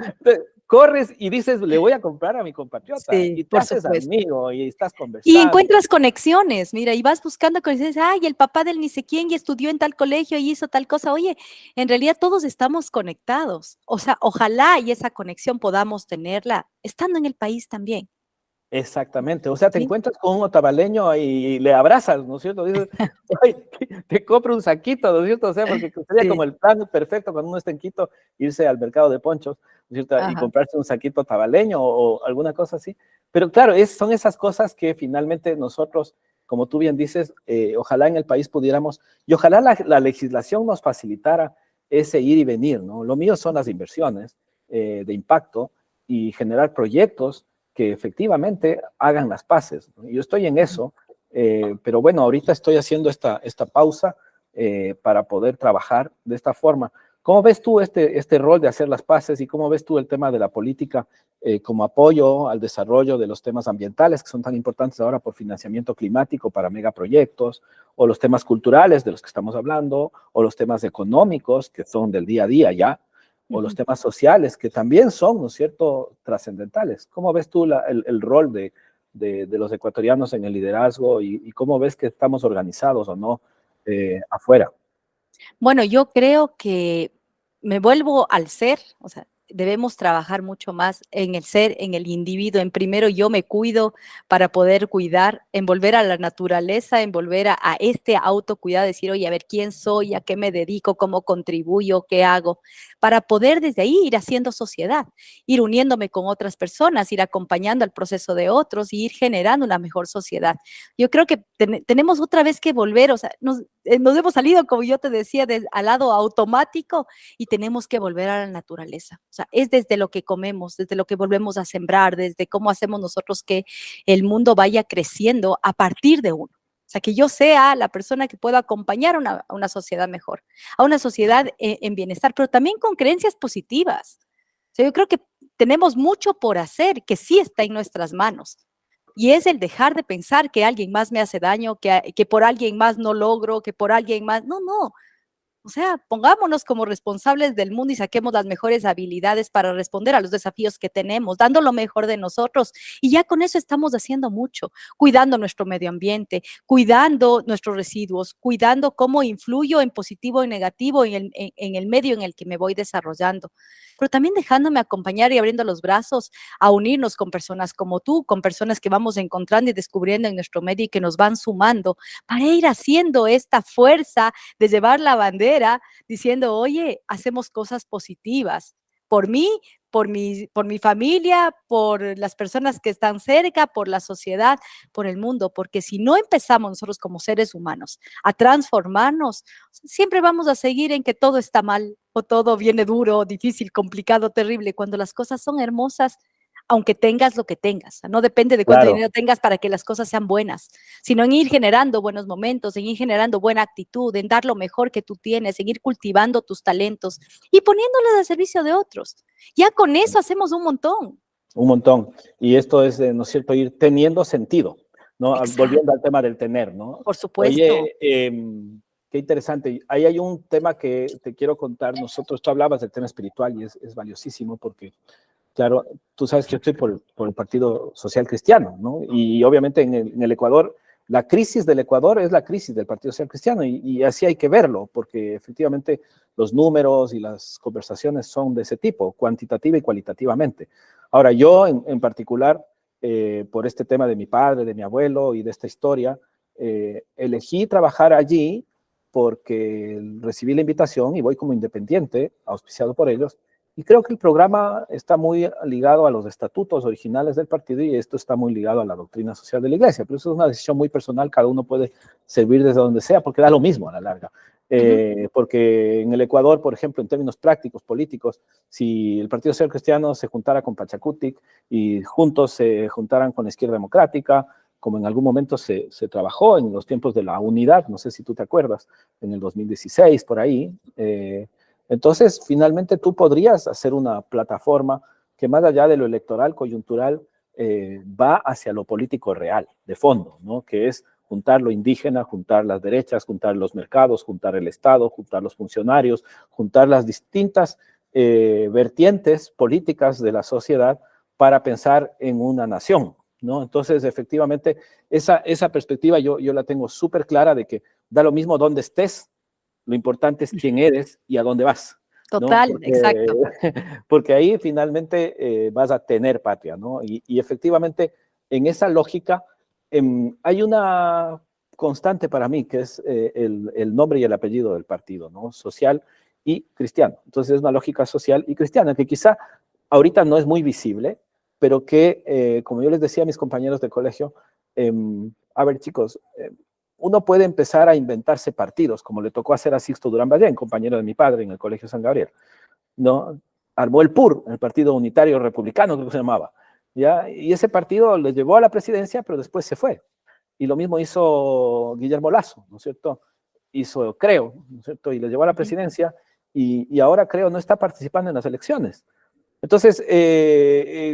Corres y dices, le voy a comprar a mi compatriota, Sí, y te por haces supuesto. amigo, y estás Y conversando. encuentras conexiones, mira, y vas buscando conexiones, ay, el papá del ni sé quién y estudió en tal colegio y hizo tal cosa. Oye, en realidad todos estamos conectados. O sea, ojalá y esa conexión podamos tenerla estando en el país también. Exactamente, o sea, te ¿Sí? encuentras con un otavaleño y le abrazas, ¿no es cierto? Dices, "Oye, te compro un saquito", ¿no es cierto? O sea, porque sería como Sí. el plan perfecto cuando uno está en Quito, irse al mercado de ponchos, ¿no es cierto? Y Ajá. comprarse un saquito otavaleño o alguna cosa así. Pero claro, son esas cosas que finalmente nosotros, como tú bien dices, ojalá en el país pudiéramos, y ojalá la legislación nos facilitara ese ir y venir, ¿no? Lo mío son las inversiones de impacto y generar proyectos que efectivamente hagan las paces, ¿no? Yo estoy en eso, pero bueno, ahorita estoy haciendo esta pausa para poder trabajar de esta forma. ¿Cómo ves tú este rol de hacer las paces, y cómo ves tú el tema de la política como apoyo al desarrollo de los temas ambientales, que son tan importantes ahora por financiamiento climático para megaproyectos, o los temas culturales de los que estamos hablando, o los temas económicos que son del día a día ya, o los temas sociales, que también son, ¿no es cierto?, trascendentales? ¿Cómo ves tú el rol de los ecuatorianos en el liderazgo, y cómo ves que estamos organizados o no afuera? Bueno, yo creo que me vuelvo al ser, o sea, debemos trabajar mucho más en el ser, en el individuo. En primero yo me cuido para poder cuidar, en volver a la naturaleza, en volver a este autocuidado, decir, oye, a ver quién soy, a qué me dedico, cómo contribuyo, qué hago, para poder desde ahí ir haciendo sociedad, ir uniéndome con otras personas, ir acompañando el proceso de otros y ir generando una mejor sociedad. Yo creo que tenemos otra vez que volver, o sea, nos hemos salido, como yo te decía, al lado automático y tenemos que volver a la naturaleza. O sea, es desde lo que comemos, desde lo que volvemos a sembrar, desde cómo hacemos nosotros que el mundo vaya creciendo a partir de uno. O sea, que yo sea la persona que pueda acompañar a una sociedad mejor, a una sociedad en bienestar, pero también con creencias positivas. O sea, yo creo que tenemos mucho por hacer que sí está en nuestras manos. Y es el dejar de pensar que alguien más me hace daño, que por alguien más no logro, que por alguien más. No, no. O sea, pongámonos como responsables del mundo y saquemos las mejores habilidades para responder a los desafíos que tenemos, dando lo mejor de nosotros. Y ya con eso estamos haciendo mucho, cuidando nuestro medio ambiente, cuidando nuestros residuos, cuidando cómo influyo en positivo y negativo en el medio en el que me voy desarrollando. Pero también dejándome acompañar y abriendo los brazos a unirnos con personas como tú, con personas que vamos encontrando y descubriendo en nuestro medio y que nos van sumando para ir haciendo esta fuerza de llevar la bandera diciendo, oye, hacemos cosas positivas por mí, por mi familia, por las personas que están cerca, por la sociedad, por el mundo, porque si no empezamos nosotros como seres humanos a transformarnos, siempre vamos a seguir en que todo está mal o todo viene duro, difícil, complicado, terrible, cuando las cosas son hermosas, aunque tengas lo que tengas. No depende de cuánto Claro, dinero tengas para que las cosas sean buenas, sino en ir generando buenos momentos, en ir generando buena actitud, en dar lo mejor que tú tienes, en ir cultivando tus talentos y poniéndolos al servicio de otros. Ya con eso hacemos un montón. un montón. Y esto es, ¿no es cierto?, ir teniendo sentido, ¿no? Exacto, Volviendo al tema del tener, ¿no? por supuesto. Oye, qué interesante. Ahí hay un tema que te quiero contar. Nosotros, tú hablabas del tema espiritual y es valiosísimo porque, claro, tú sabes que yo estoy por el Partido Social Cristiano, ¿no? Y obviamente en el Ecuador, la crisis del Ecuador es la crisis del Partido Social Cristiano y así hay que verlo, porque efectivamente los números y las conversaciones son de ese tipo, cuantitativa y cualitativamente. Ahora, yo en particular, por este tema de mi padre, de mi abuelo y de esta historia, elegí trabajar allí porque recibí la invitación y voy como independiente, auspiciado por ellos, y creo que el programa está muy ligado a los estatutos originales del partido y esto está muy ligado a la doctrina social de la iglesia, pero eso es una decisión muy personal, cada uno puede servir desde donde sea porque da lo mismo a la larga. Porque en el Ecuador, por ejemplo, en términos prácticos, políticos, si el Partido Social Cristiano se juntara con Pachacutic y juntos se juntaran con la Izquierda Democrática, como en algún momento se trabajó en los tiempos de la unidad, no sé si tú te acuerdas, en el 2016, por ahí, entonces finalmente tú podrías hacer una plataforma que más allá de lo electoral, coyuntural, va hacia lo político real, de fondo, ¿no? Que es juntar lo indígena, juntar las derechas, juntar los mercados, juntar el Estado, juntar los funcionarios, juntar las distintas vertientes políticas de la sociedad para pensar en una nación, ¿no? Entonces, efectivamente, esa perspectiva yo la tengo súper clara de que da lo mismo dónde estés, lo importante es quién eres y a dónde vas, ¿no? Total, exacto. Porque ahí finalmente vas a tener patria, ¿no? Y efectivamente, en esa lógica, hay una constante para mí, que es el nombre y el apellido del partido, ¿no? Social y cristiano. Entonces es una lógica social y cristiana que quizá ahorita no es muy visible, pero que, como yo les decía a mis compañeros de colegio, a ver chicos, uno puede empezar a inventarse partidos, como le tocó hacer a Sixto Durán Ballén, compañero de mi padre en el Colegio San Gabriel, ¿no? Armó el PUR, el Partido Unitario Republicano, creo que se llamaba, ¿ya? Y ese partido le llevó a la presidencia, pero después se fue. Y lo mismo hizo Guillermo Lasso, ¿no es cierto? Hizo Creo, ¿no es cierto? Y le llevó a la presidencia y ahora Creo no está participando en las elecciones. Entonces,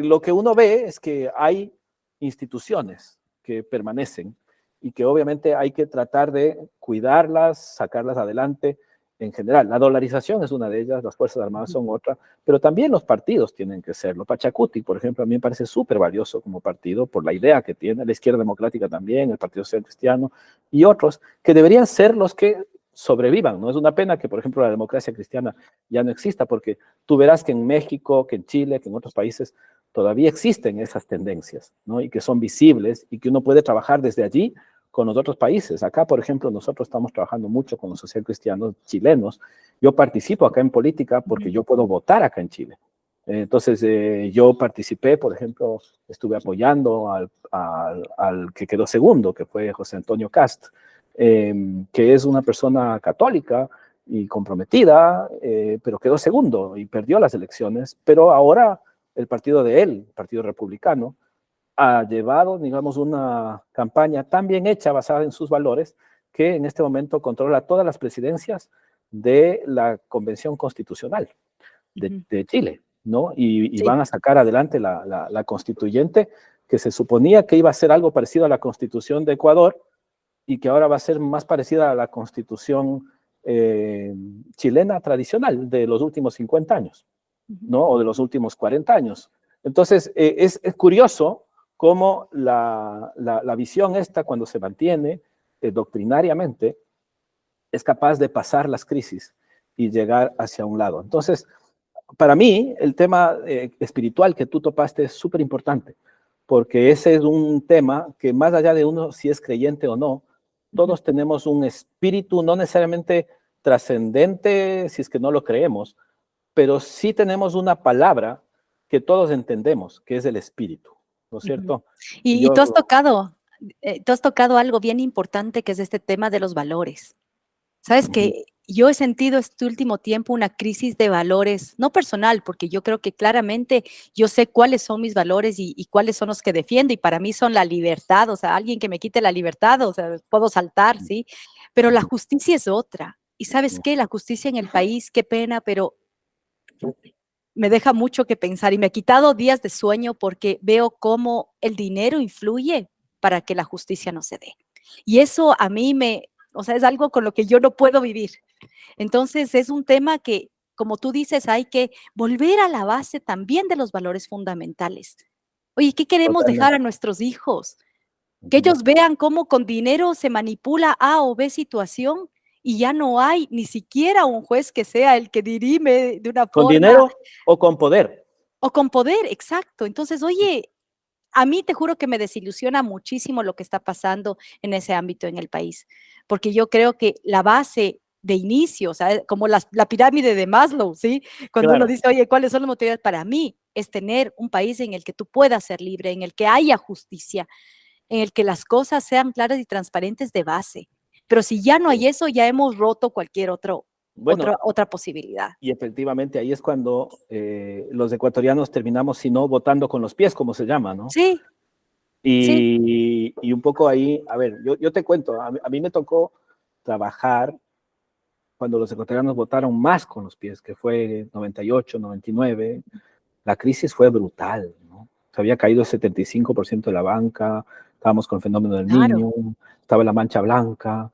lo que uno ve es que hay instituciones que permanecen y que obviamente hay que tratar de cuidarlas, sacarlas adelante en general. La dolarización es una de ellas, las Fuerzas Armadas son otra, pero también los partidos tienen que serlo. Pachacuti, por ejemplo, a mí me parece súper valioso como partido por la idea que tiene, la Izquierda Democrática también, el Partido Social Cristiano y otros, que deberían ser los que sobrevivan, ¿no? Es una pena que, por ejemplo, la democracia cristiana ya no exista, porque tú verás que en México, que en Chile, que en otros países todavía existen esas tendencias, ¿no? Y que son visibles y que uno puede trabajar desde allí con los otros países. Acá, por ejemplo, nosotros estamos trabajando mucho con los social cristianos chilenos. Yo participo acá en política porque yo puedo votar acá en Chile. Entonces, yo participé, por ejemplo, estuve apoyando al que quedó segundo, que fue José Antonio Cast, que es una persona católica y comprometida, pero quedó segundo y perdió las elecciones, pero ahora el partido de él, el Partido Republicano, ha llevado, digamos, una campaña tan bien hecha, basada en sus valores, que en este momento controla todas las presidencias de la Convención Constitucional de Chile, ¿no? Y Sí. van a sacar adelante la constituyente, que se suponía que iba a ser algo parecido a la Constitución de Ecuador, y que ahora va a ser más parecida a la Constitución chilena tradicional de los últimos 50 años, ¿no? O de los últimos 40 años. Entonces, es curioso cómo la visión esta, cuando se mantiene doctrinariamente, es capaz de pasar las crisis y llegar hacia un lado. Entonces, para mí, el tema espiritual que tú topaste es súper importante, porque ese es un tema que más allá de uno si es creyente o no, todos tenemos un espíritu no necesariamente trascendente si es que no lo creemos, pero sí tenemos una palabra que todos entendemos, que es el espíritu, ¿no es cierto? Y Yo, tú has tocado algo bien importante, que es este tema de los valores. Sabes que yo he sentido este último tiempo una crisis de valores, no personal, porque yo creo que claramente yo sé cuáles son mis valores y cuáles son los que defiendo, y para mí son la libertad, o sea, alguien que me quite la libertad, o sea, puedo saltar, ¿sí? Pero la justicia es otra. ¿Y sabes qué? La justicia en el país, qué pena, pero me deja mucho que pensar y me ha quitado días de sueño porque veo cómo el dinero influye para que la justicia no se dé. Y eso a mí o sea, es algo con lo que yo no puedo vivir. Entonces, es un tema que, como tú dices, hay que volver a la base también de los valores fundamentales. Oye, ¿qué queremos dejar totalmente. a nuestros hijos? Que ellos vean cómo con dinero se manipula A o B situación y ya no hay ni siquiera un juez que sea el que dirime de una ¿Con forma dinero o con poder? o con poder, exacto. Entonces, oye, a mí te juro que me desilusiona muchísimo lo que está pasando en ese ámbito en el país, porque yo creo que la base de inicio, o sea, como la pirámide de Maslow, ¿sí? Cuando uno Claro. dice, oye, ¿cuáles son las motivaciones? Para mí es tener un país en el que tú puedas ser libre, en el que haya justicia, en el que las cosas sean claras y transparentes de base. Pero si ya no hay eso, ya hemos roto cualquier Bueno, otra posibilidad. y efectivamente ahí es cuando los ecuatorianos terminamos, si no, votando con los pies, como se llama, ¿no? Sí, sí. Y un poco ahí, a ver, yo te cuento, a mí me tocó trabajar cuando los ecuatorianos votaron más con los pies, que fue 98, 99, la crisis fue brutal, ¿no? Se había caído el 75% de la banca, estábamos con el fenómeno del Claro. niño, estaba la mancha blanca,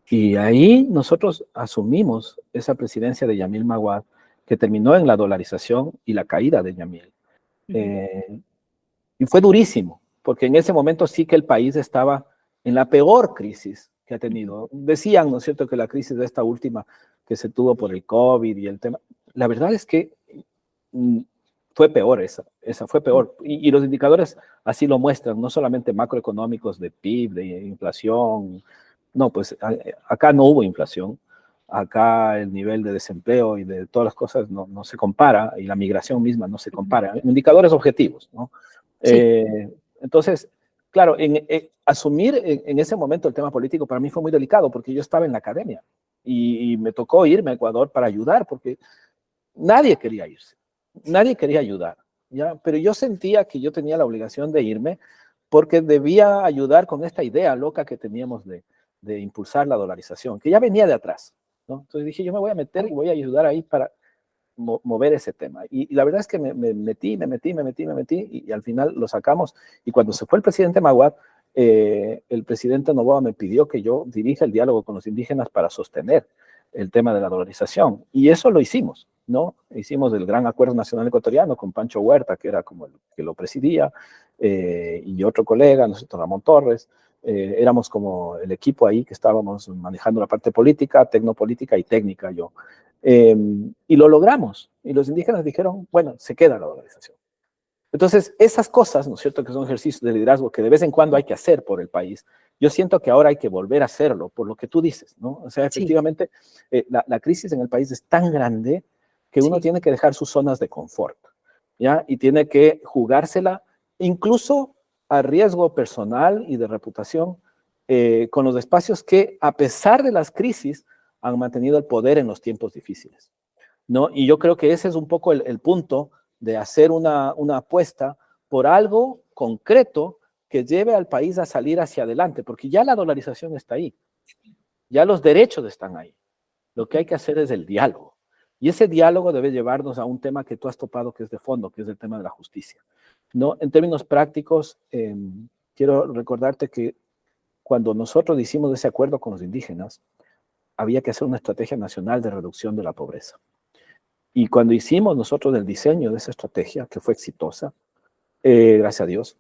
y ahí nosotros asumimos esa presidencia de Yamil Maguad, que terminó en la dolarización y la caída de Yamil. Ujú, Eh, y fue durísimo, porque en ese momento sí que el país estaba en la peor crisis que ha ujú. tenido. Decían, ¿no es cierto?, que la crisis de esta última que se tuvo por el COVID y el tema, la verdad es que mm, fue peor esa fue peor. Y los indicadores así lo muestran, no solamente macroeconómicos de PIB, de inflación, no, pues acá no hubo inflación, acá el nivel de desempleo y de todas las cosas no se compara, y la migración misma no se Ujú. compara, indicadores objetivos, ¿no? Sí, Entonces, claro, asumir en ese momento el tema político para mí fue muy delicado porque yo estaba en la academia y me tocó irme a Ecuador para ayudar porque nadie quería irse, nadie quería ayudar, ¿ya? Pero yo sentía que yo tenía la obligación de irme porque debía ayudar con esta idea loca que teníamos de impulsar la dolarización, que ya venía de atrás, ¿no? Entonces dije, yo me voy a meter y voy a ayudar ahí para mover ese tema. Y la verdad es que me metí y al final lo sacamos. Y cuando se fue el presidente Maguad, el presidente Noboa me pidió que yo dirija el diálogo con los indígenas para sostener el tema de la dolarización. Y eso lo hicimos, ¿no? Hicimos el Gran Acuerdo Nacional Ecuatoriano con Pancho Huerta, que era como el que lo presidía, y otro colega, nosotros Ramón Torres. Éramos como el equipo ahí que estábamos manejando la parte política, tecnopolítica y técnica yo. Y lo logramos. Y los indígenas dijeron, bueno, se queda la dolarización. Entonces, esas cosas, ¿no es cierto?, que son ejercicios de liderazgo que de vez en cuando hay que hacer por el país. Yo siento que ahora hay que volver a hacerlo, por lo que tú dices, ¿no? O sea, sí, efectivamente, la crisis en el país es tan grande que uno sí. tiene que dejar sus zonas de confort, ¿ya? Y tiene que jugársela, incluso a riesgo personal y de reputación, con los espacios que, a pesar de las crisis, han mantenido el poder en los tiempos difíciles, ¿no? Y yo creo que ese es un poco el punto de hacer una apuesta por algo concreto que lleve al país a salir hacia adelante, porque ya la dolarización está ahí, ya los derechos están ahí. Lo que hay que hacer es el diálogo. Y ese diálogo debe llevarnos a un tema que tú has topado, que es de fondo, que es el tema de la justicia, ¿no? En términos prácticos, quiero recordarte que cuando nosotros hicimos ese acuerdo con los indígenas, había que hacer una estrategia nacional de reducción de la pobreza. Y cuando hicimos nosotros el diseño de esa estrategia, que fue exitosa, gracias a Dios,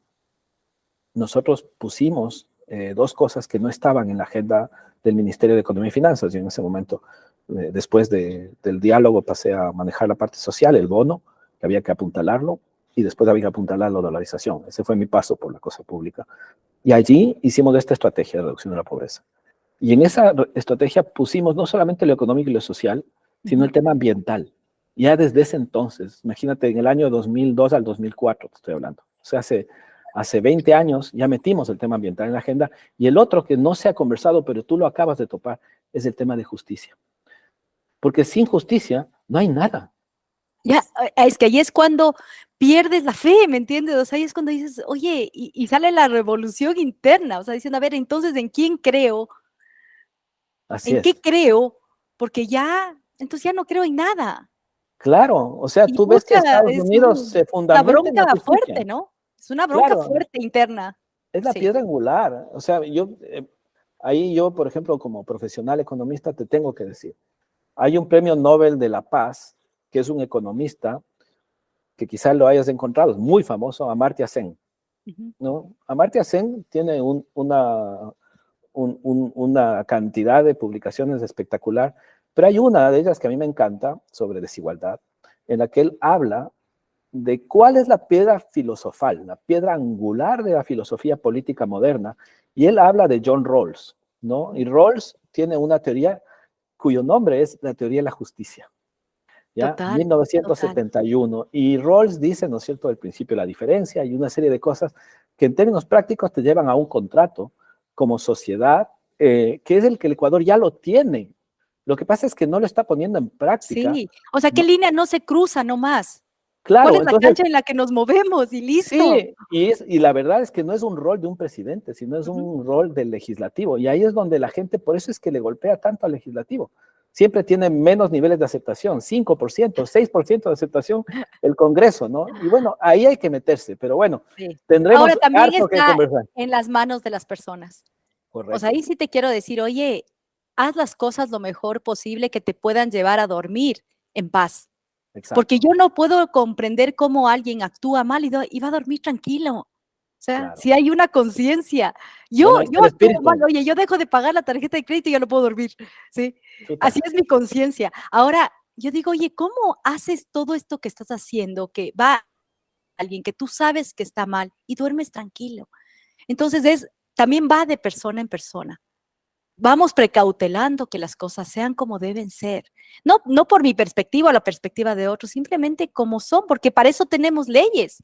nosotros pusimos dos cosas que no estaban en la agenda del Ministerio de Economía y Finanzas. Y en ese momento, después del diálogo, pasé a manejar la parte social, el bono, que había que apuntalarlo, y después había que apuntalar la dolarización. Ese fue mi paso por la cosa pública. Y allí hicimos esta estrategia de reducción de la pobreza. Y en esa estrategia pusimos no solamente lo económico y lo social, sino el tema ambiental. Ya desde ese entonces, imagínate, en el año 2002 al 2004, te estoy hablando. O sea, hace 20 años ya metimos el tema ambiental en la agenda. Y el otro que no se ha conversado, pero tú lo acabas de topar, es el tema de justicia. Porque sin justicia no hay nada. Ya, es que ahí es cuando pierdes la fe, ¿me entiendes? O sea, ahí es cuando dices, oye, y sale la revolución interna, o sea, diciendo, a ver, entonces, ¿en quién creo? Así ¿En qué es. creo? Porque ya, entonces ya no creo en nada. Claro, o sea, Y tú ves que pucha, Estados es Unidos se una fundamenta en la bronca justicia. fuerte, ¿no? Es una bronca Claro, fuerte interna. es la Sí. piedra angular. O sea, ahí yo, por ejemplo, como profesional economista, te tengo que decir, hay un premio Nobel de la Paz, que es un economista, que quizás lo hayas encontrado, es muy famoso, Amartya Sen, ¿no? Amartya Sen tiene una cantidad de publicaciones espectacular, pero hay una de ellas que a mí me encanta, sobre desigualdad, en la que él habla de cuál es la piedra filosofal, la piedra angular de la filosofía política moderna, y él habla de John Rawls, ¿no? Y Rawls tiene una teoría cuyo nombre es la teoría de la justicia, ¿ya? Total, total. 1971, y Rawls dice, ¿no es cierto?, el principio de la diferencia y una serie de cosas que en términos prácticos te llevan a un contrato como sociedad, que es el que el Ecuador ya lo tiene. Lo que pasa es que no lo está poniendo en práctica, Sí, o sea, ¿qué ¿no? línea no se cruza nomás? ¿Cuál Claro, es la entonces, cancha en la que nos movemos? Y listo. sí, y la verdad es que no es un rol de un presidente, sino es Ujú. un rol del legislativo. Y ahí es donde la gente, por eso es que le golpea tanto al legislativo. Siempre tiene menos niveles de aceptación, 5%, 6% de aceptación el Congreso, ¿no? Y bueno, ahí hay que meterse, pero bueno, Sí. Ahora tendremos también harto que está conversar. en las manos de las personas. O sea, Correcto, ahí sí te quiero decir, oye, haz las cosas lo mejor posible que te puedan llevar a dormir en paz. Porque exacto, yo no puedo comprender cómo alguien actúa mal y va a dormir tranquilo. O sea, claro. si hay una conciencia. Yo, Bueno, ahí está yo el actúo mal, espíritu, oye, yo dejo de pagar la tarjeta de crédito y ya no puedo dormir. ¿Sí? Así chuta, es mi conciencia. Ahora, yo digo, oye, ¿cómo haces todo esto que estás haciendo? Que va alguien que tú sabes que está mal y duermes tranquilo. Entonces también va de persona en persona. Vamos precautelando que las cosas sean como deben ser. No por mi perspectiva o la perspectiva de otros, simplemente como son, porque para eso tenemos leyes,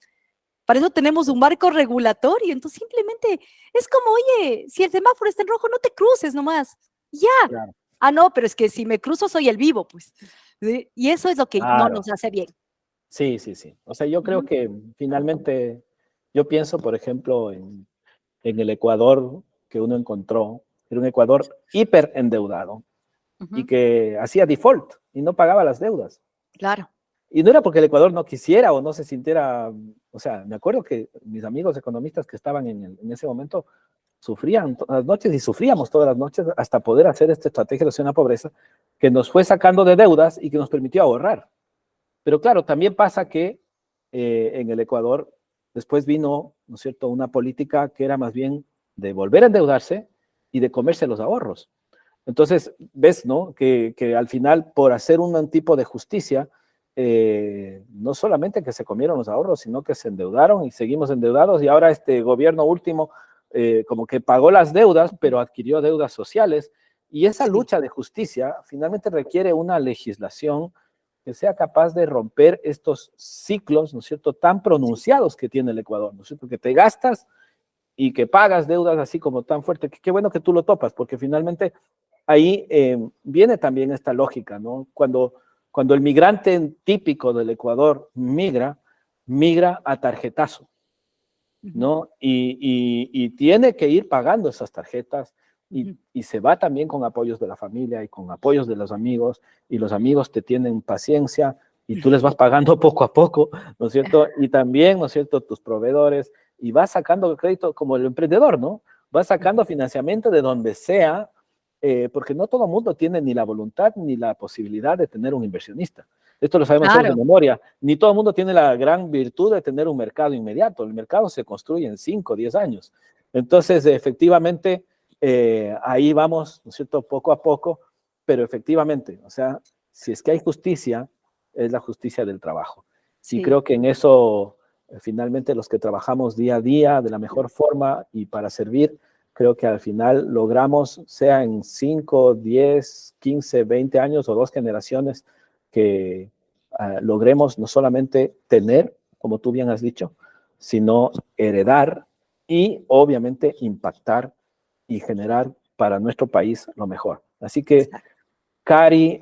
para eso tenemos un marco regulatorio. Entonces simplemente es como, oye, si el semáforo está en rojo, no te cruces nomás. Ya. claro, Ah, no, pero es que si me cruzo soy el vivo, pues. ¿Sí? Y eso es lo que no claro. nos hace bien. Sí, sí, sí. O sea, yo creo Ujú, que finalmente, yo pienso, por ejemplo, en el Ecuador que uno encontró, era un Ecuador hiper endeudado y ujú, que hacía default y no pagaba las deudas. claro. Y no era porque el Ecuador no quisiera o no se sintiera, o sea, me acuerdo que mis amigos economistas que estaban en ese momento sufrían todas las noches y sufríamos todas las noches hasta poder hacer esta estrategia de reducción a la pobreza que nos fue sacando de deudas y que nos permitió ahorrar. Pero claro, también pasa que en el Ecuador después vino, ¿no es cierto?, una política que era más bien de volver a endeudarse y de comerse los ahorros. Entonces, ves, ¿no?, que al final, por hacer un tipo de justicia, no solamente que se comieron los ahorros, sino que se endeudaron y seguimos endeudados y ahora este gobierno último como que pagó las deudas, Ujú, pero adquirió deudas sociales y esa sí, lucha de justicia finalmente requiere una legislación que sea capaz de romper estos ciclos, ¿no es cierto?, tan sí, pronunciados que tiene el Ecuador, ¿no es cierto?, que te gastas y que pagas deudas así como tan fuerte. Qué bueno que tú lo topas, porque finalmente ahí viene también esta lógica, ¿no? Cuando el migrante típico del Ecuador migra a tarjetazo, ujú, ¿no? Y tiene que ir pagando esas tarjetas ujú. y se va también con apoyos de la familia y con apoyos de los amigos y los amigos te tienen paciencia y tú les vas pagando poco a poco, ¿no es cierto? Y también, ¿no es cierto?, tus proveedores y vas sacando crédito como el emprendedor, ¿no? Vas sacando financiamiento de donde sea porque no todo el mundo tiene ni la voluntad ni la posibilidad de tener un inversionista. Esto lo sabemos todos de Claro, memoria. Ni todo el mundo tiene la gran virtud de tener un mercado inmediato. El mercado se construye en 5 o 10 años. Entonces, efectivamente, ahí vamos, ¿no es cierto?, poco a poco, pero efectivamente, o sea, si es que hay justicia, es la justicia del trabajo. Y sí, creo que en eso, finalmente, los que trabajamos día a día de la mejor forma y para servir, creo que al final logramos, sea en 5, 10, 15, 20 años o 2 generaciones, que logremos no solamente tener, como tú bien has dicho, sino heredar y obviamente impactar y generar para nuestro país lo mejor. Así que, exacto. Cari,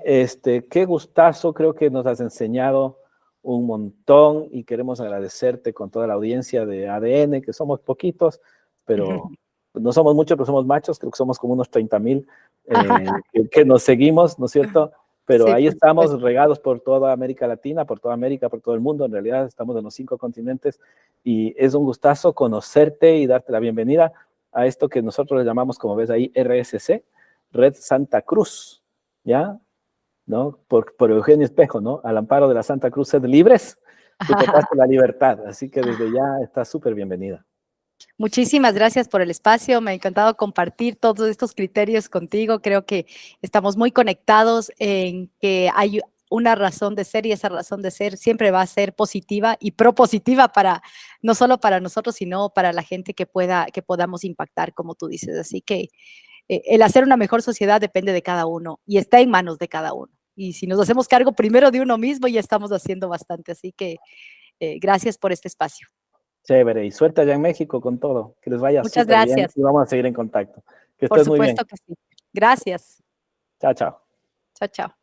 qué gustazo, creo que nos has enseñado un montón y queremos agradecerte con toda la audiencia de ADN, que somos poquitos, pero no somos muchos, pero somos machos, creo que somos como unos 30,000 que nos seguimos, ¿no es cierto? Pero Sí, ahí por estamos supuesto. regados por toda América Latina, por toda América, por todo el mundo. En realidad estamos en los 5 continentes y es un gustazo conocerte y darte la bienvenida a esto que nosotros le llamamos, como ves ahí, RSC, Red Santa Cruz, ¿ya? ¿No? Por Eugenio Espejo, ¿no? Al amparo de la Santa Cruz, sed libres, tú topaste la libertad. Así que desde ya estás súper bienvenida. Muchísimas gracias por el espacio. Me ha encantado compartir todos estos criterios contigo. Creo que estamos muy conectados en que hay una razón de ser y esa razón de ser siempre va a ser positiva y propositiva para no solo para nosotros, sino para la gente que podamos impactar, como tú dices. Así que el hacer una mejor sociedad depende de cada uno y está en manos de cada uno. Y si nos hacemos cargo primero de uno mismo, ya estamos haciendo bastante. Así que gracias por este espacio. Chévere. Y suerte allá en México con todo. Que les vaya Muchas súper bien gracias. y vamos a seguir en contacto. Que Por estés muy bien. supuesto que sí. Gracias. Chao, chao. Chao, chao.